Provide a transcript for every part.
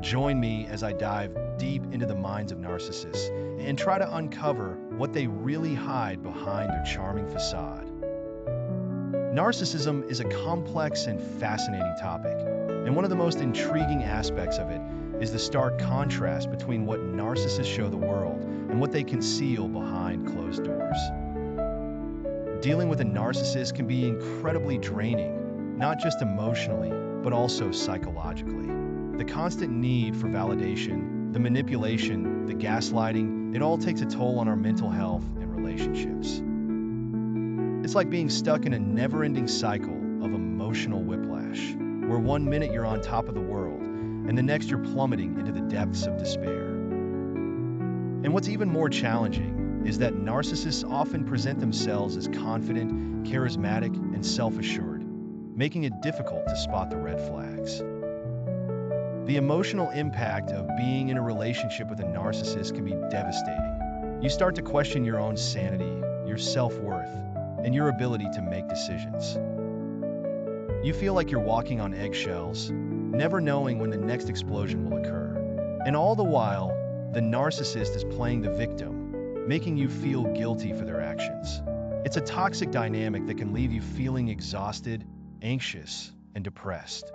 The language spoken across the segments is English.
Join me as I dive deep into the minds of narcissists and try to uncover what they really hide behind their charming facade. Narcissism is a complex and fascinating topic, and one of the most intriguing aspects of it is the stark contrast between what narcissists show the world and what they conceal behind closed doors. Dealing with a narcissist can be incredibly draining, not just emotionally, but also psychologically. The constant need for validation, the manipulation, the gaslighting, it all takes a toll on our mental health and relationships. It's like being stuck in a never-ending cycle of emotional whiplash, where one minute you're on top of the world, and the next you're plummeting into the depths of despair. And what's even more challenging is that narcissists often present themselves as confident, charismatic, and self-assured, making it difficult to spot the red flags. The emotional impact of being in a relationship with a narcissist can be devastating. You start to question your own sanity, your self-worth, and your ability to make decisions. You feel like you're walking on eggshells, never knowing when the next explosion will occur. And all the while, the narcissist is playing the victim, making you feel guilty for their actions. It's a toxic dynamic that can leave you feeling exhausted, anxious, and depressed.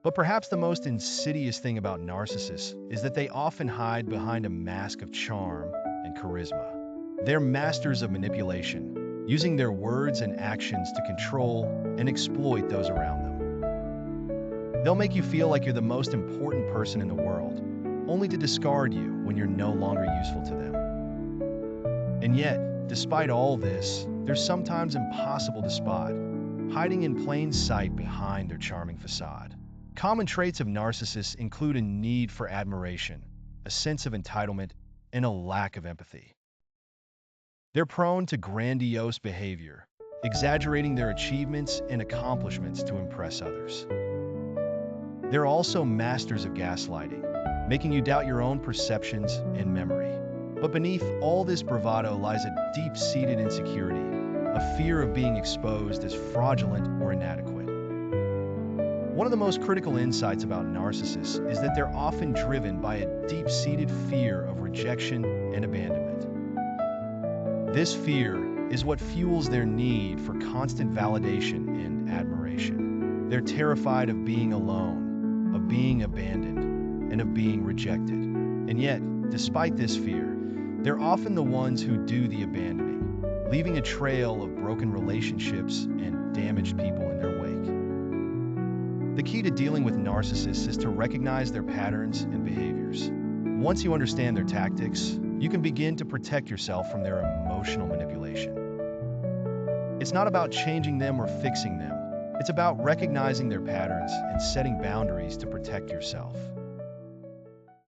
But perhaps the most insidious thing about narcissists is that they often hide behind a mask of charm and charisma. They're masters of manipulation, using their words and actions to control and exploit those around them. They'll make you feel like you're the most important person in the world, only to discard you when you're no longer useful to them. And yet, despite all this, they're sometimes impossible to spot, hiding in plain sight behind their charming facade. Common traits of narcissists include a need for admiration, a sense of entitlement, and a lack of empathy. They're prone to grandiose behavior, exaggerating their achievements and accomplishments to impress others. They're also masters of gaslighting, making you doubt your own perceptions and memory. But beneath all this bravado lies a deep-seated insecurity, a fear of being exposed as fraudulent or inadequate. One of the most critical insights about narcissists is that they're often driven by a deep-seated fear of rejection and abandonment. This fear is what fuels their need for constant validation and admiration. They're terrified of being alone, of being abandoned, and of being rejected. And yet, despite this fear, they're often the ones who do the abandoning, leaving a trail of broken relationships and damaged people in their wake. The key to dealing with narcissists is to recognize their patterns and behaviors. Once you understand their tactics, you can begin to protect yourself from their emotional manipulation. It's not about changing them or fixing them. It's about recognizing their patterns and setting boundaries to protect yourself.